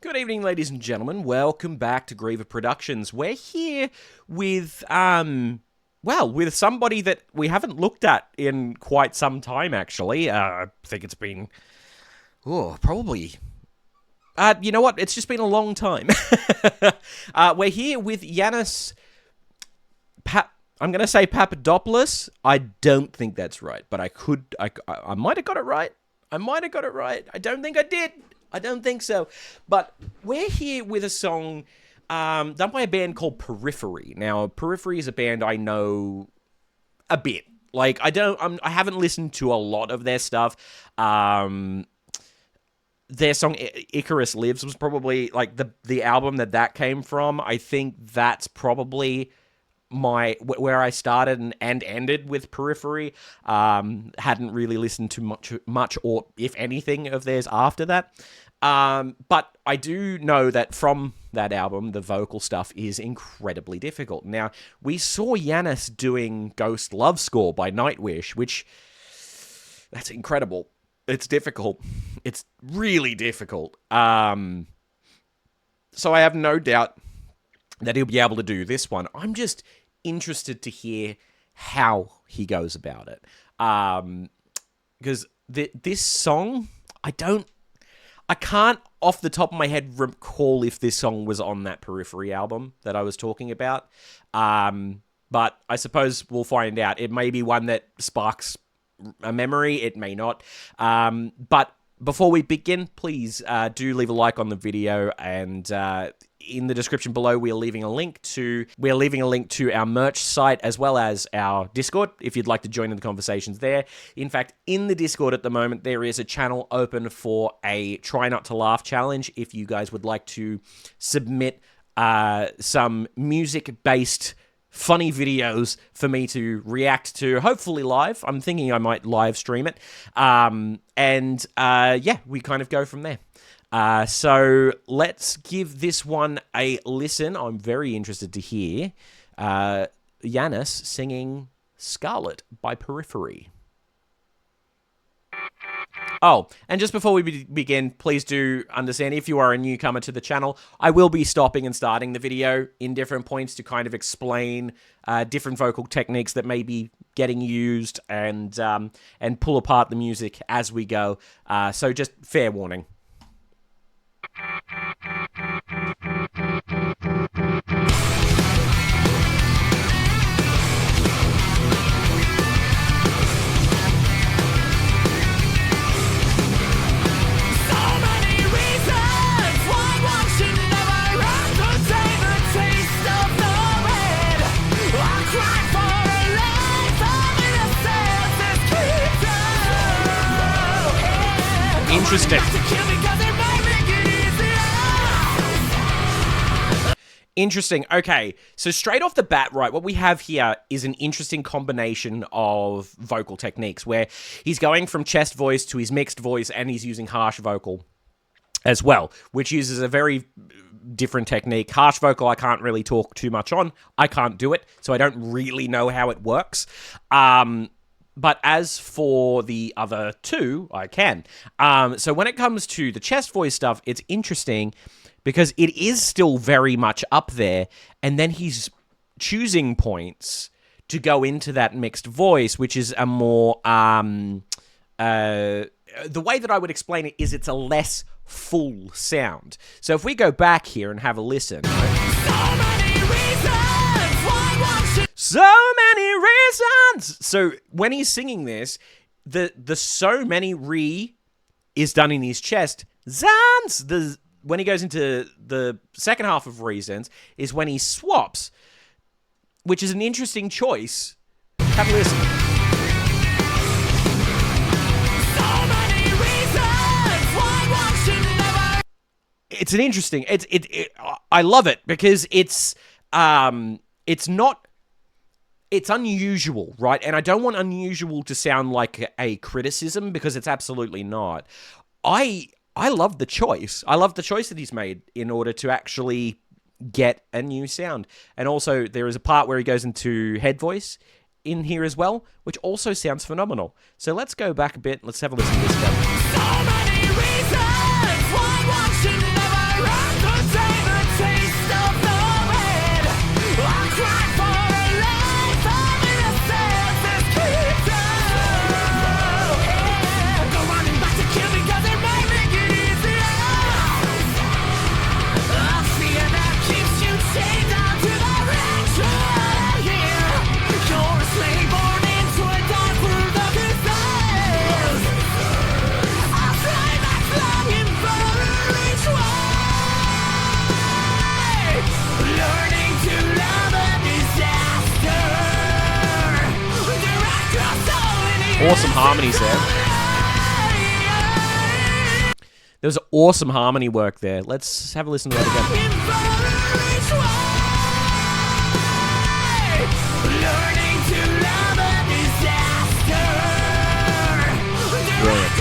Good evening, ladies and gentlemen. Welcome back to Griever Productions. We're here with, with somebody that we haven't looked at in quite some time, actually. I think it's been, probably... you know what? It's just been a long time. We're here with Yannis... I'm going to say Papadopoulos. I don't think that's right, but I might have got it right. I don't think I did. I don't think so. But we're here with a song done by a band called Periphery. Now, Periphery is a band I know a bit. Like, I haven't listened to a lot of their stuff. Their song Icarus Lives was probably like the album that came from. I think that's probably where I started and ended with Periphery. Hadn't really listened to much or if anything of theirs after that. But I do know that from that album, the vocal stuff is incredibly difficult. Now, we saw Yannis doing Ghost Love Score by Nightwish, which, that's incredible. It's difficult. It's really difficult. So I have no doubt that he'll be able to do this one. I'm just interested to hear how he goes about it. Because this song, I can't off the top of my head recall if this song was on that Periphery album that I was talking about. But I suppose we'll find out. It may be one that sparks a memory. It may not. But before we begin, please do leave a like on the video, and in the description below, we're leaving a link to our merch site as well as our Discord if you'd like to join in the conversations there. In fact, in the Discord at the moment, there is a channel open for a Try Not to Laugh challenge. If you guys would like to submit some music-based funny videos for me to react to, hopefully live. I'm thinking I might live stream it. We kind of go from there. So let's give this one a listen. I'm very interested to hear Yannis singing Scarlet by Periphery. Oh, and just before we begin, please do understand, if you are a newcomer to the channel, I will be stopping and starting the video in different points to kind of explain different vocal techniques that may be getting used and pull apart the music as we go. So just fair warning. Interesting. Interesting. Okay, so straight off the bat, right, what we have here is an interesting combination of vocal techniques where he's going from chest voice to his mixed voice, and he's using harsh vocal as well, which uses a very different technique. Harsh vocal, I can't really talk too much on. I can't do it, so I don't really know how it works. But as for the other two, I can. So when it comes to the chest voice stuff, it's interesting because it is still very much up there, and then he's choosing points to go into that mixed voice, which is a more... the way that I would explain it is it's a less full sound. So if we go back here and have a listen... So many reasons! So when he's singing this, the so many re is done in his chest. Zans! When he goes into the second half of reasons is when he swaps, which is an interesting choice. Have a listen. So many reasons why one should never... It's an interesting... I love it because it's not... It's unusual, right? And I don't want unusual to sound like a criticism because it's absolutely not. I love the choice. I love the choice that he's made in order to actually get a new sound. And also, there is a part where he goes into head voice in here as well, which also sounds phenomenal. So let's go back a bit. Let's have a listen to this guy. So many reasons why one should never run. awesome harmonies there. There was awesome harmony work there. Let's have a listen to that again. Brilliant.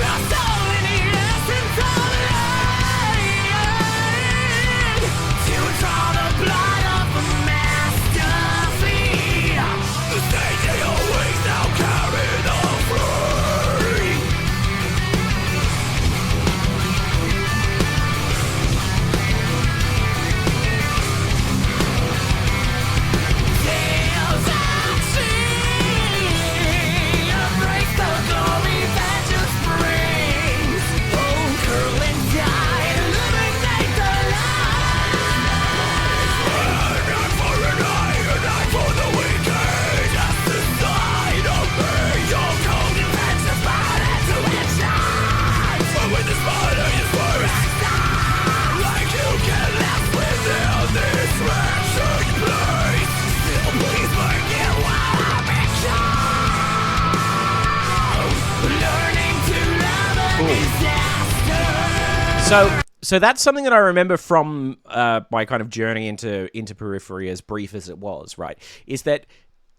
So that's something that I remember from my kind of journey into Periphery, as brief as it was, right? Is that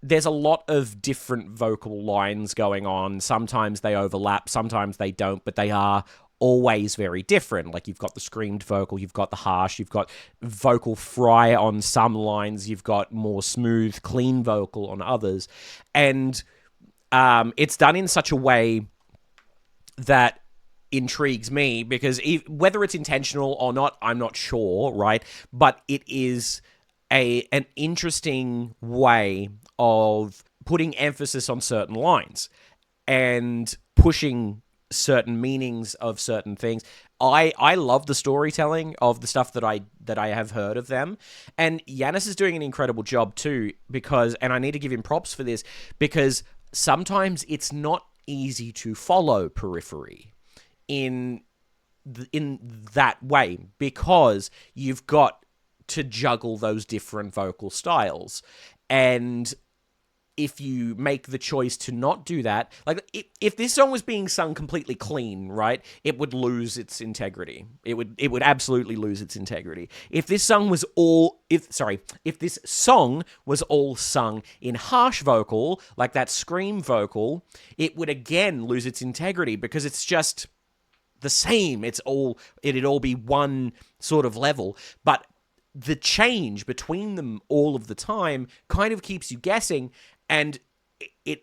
there's a lot of different vocal lines going on. Sometimes they overlap, sometimes they don't, but they are always very different. Like, you've got the screamed vocal, you've got the harsh, you've got vocal fry on some lines, you've got more smooth, clean vocal on others. And it's done in such a way that intrigues me, because whether it's intentional or not, I'm not sure, right? But it is an interesting way of putting emphasis on certain lines and pushing certain meanings of certain things. I love the storytelling of the stuff that I have heard of them, and Yannis is doing an incredible job too, because, and I need to give him props for this, because sometimes it's not easy to follow Periphery in that way, because you've got to juggle those different vocal styles. And if you make the choice to not do that, like, if this song was being sung completely clean, right, it would lose its integrity. It would absolutely lose its integrity. If this song was all sung in harsh vocal, like that scream vocal, it would again lose its integrity, because it's just the same. It'd all be one sort of level. But the change between them all of the time kind of keeps you guessing, and it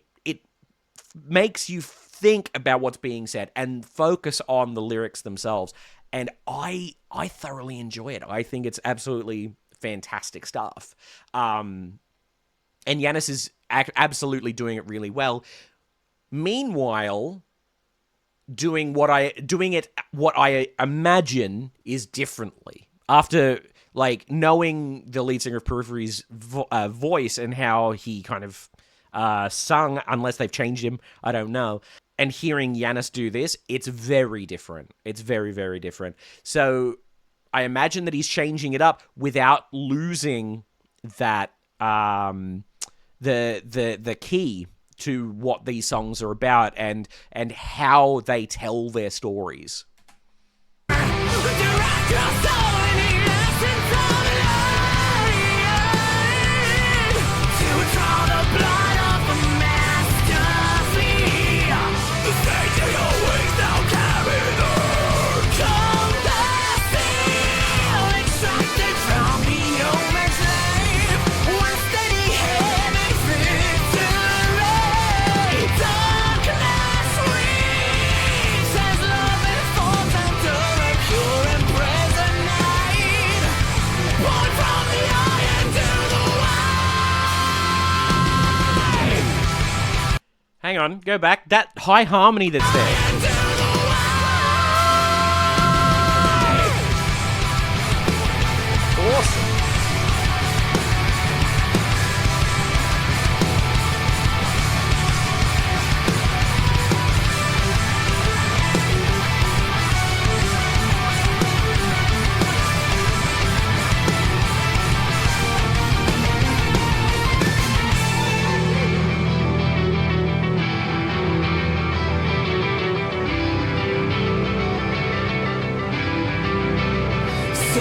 makes you think about what's being said and focus on the lyrics themselves. And I thoroughly enjoy it. I think it's absolutely fantastic stuff. And Yannis is absolutely doing it really well. Meanwhile, doing what I imagine is differently. After, like, knowing the lead singer of Periphery's voice and how he kind of sung, unless they've changed him, I don't know, and hearing Yannis do this, it's very different. It's very, very different. So I imagine that he's changing it up without losing that the key to what these songs are about and how they tell their stories. Hang on, go back. That high harmony that's there. Awesome.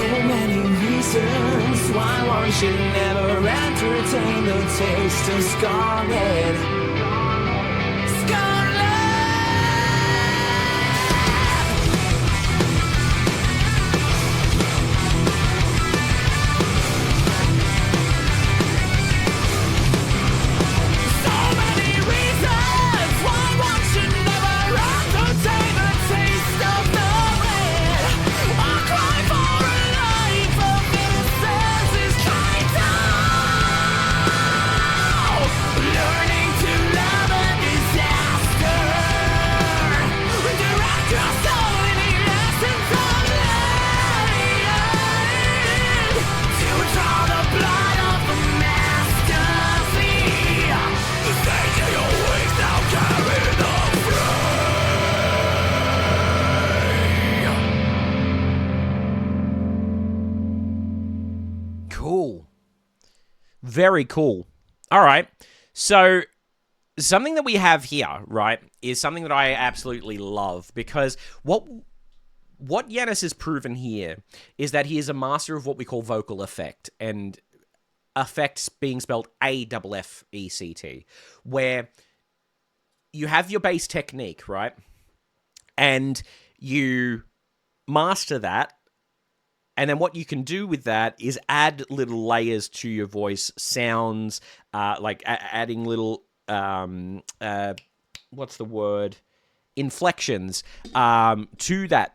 many reasons why one should never entertain the taste of Scarlet. Scarlet! So many reasons why one should never entertain the taste of the red. A cry for a life of innocence is kind of learning to love a disaster. Direct your soul any lessons of life to draw the blood of the master flea. The stage of your wings now carry the Cool. Very cool. All right. So something that we have here, right, is something that I absolutely love, because what Yannis has proven here is that he is a master of what we call vocal effect, and effects being spelled AFFECT, where you have your bass technique, right? And you master that. And then what you can do with that is add little layers to your voice, sounds, like adding little, what's the word? Inflections to that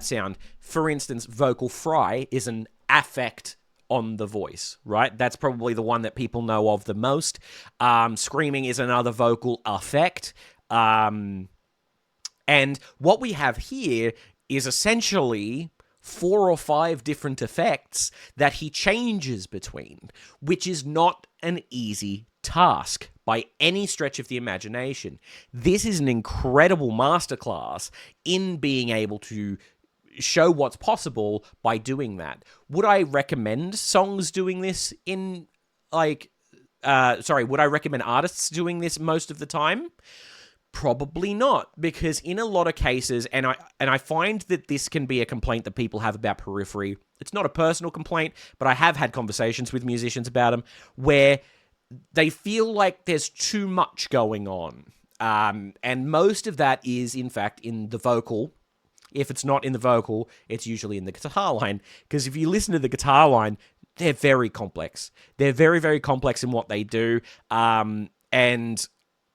sound. For instance, vocal fry is an affect on the voice, right? That's probably the one that people know of the most. Screaming is another vocal effect. And what we have here is essentially 4 or 5 different effects that he changes between, which is not an easy task by any stretch of the imagination. This is an incredible masterclass in being able to show what's possible by doing that. Would I recommend songs doing this in, would I recommend artists doing this most of the time? Probably not, because in a lot of cases, and I find that this can be a complaint that people have about Periphery. It's not a personal complaint, but I have had conversations with musicians about them where they feel like there's too much going on. And most of that is, in fact, in the vocal. If it's not in the vocal, it's usually in the guitar line. Because if you listen to the guitar line, they're very complex. They're very, very complex in what they do. And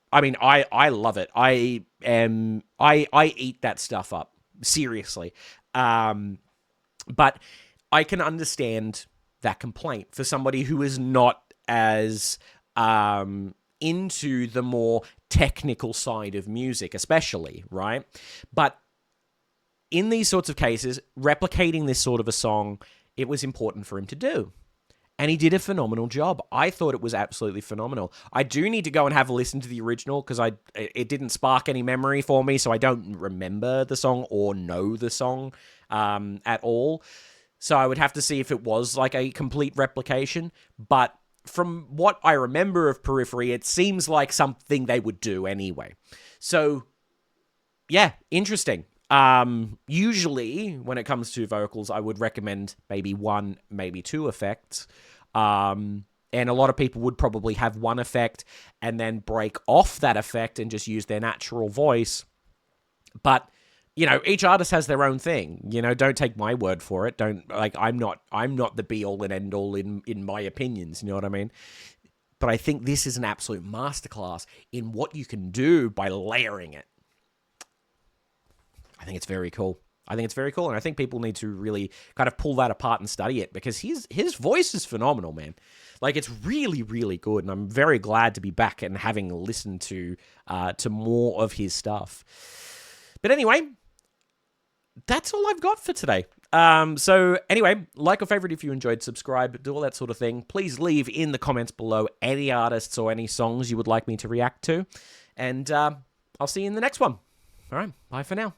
I mean, I love it. I eat that stuff up, seriously. But I can understand that complaint for somebody who is not as into the more technical side of music, especially, right? But in these sorts of cases, replicating this sort of a song, it was important for him to do. And he did a phenomenal job. I thought it was absolutely phenomenal. I do need to go and have a listen to the original, because it didn't spark any memory for me, so I don't remember the song or know the song at all. So I would have to see if it was like a complete replication. But from what I remember of Periphery, it seems like something they would do anyway. So, yeah, interesting. Usually, when it comes to vocals, I would recommend maybe 1, maybe 2 effects. And a lot of people would probably have 1 effect and then break off that effect and just use their natural voice. But, you know, each artist has their own thing. You know, don't take my word for it. I'm not the be all and end all in my opinions. You know what I mean? But I think this is an absolute masterclass in what you can do by layering it. I think it's very cool. And I think people need to really kind of pull that apart and study it, because his voice is phenomenal, man. Like, it's really, really good, and I'm very glad to be back and having listened to more of his stuff. But anyway, that's all I've got for today. So anyway, like or favorite if you enjoyed, subscribe, do all that sort of thing. Please leave in the comments below any artists or any songs you would like me to react to, and I'll see you in the next one. All right, bye for now.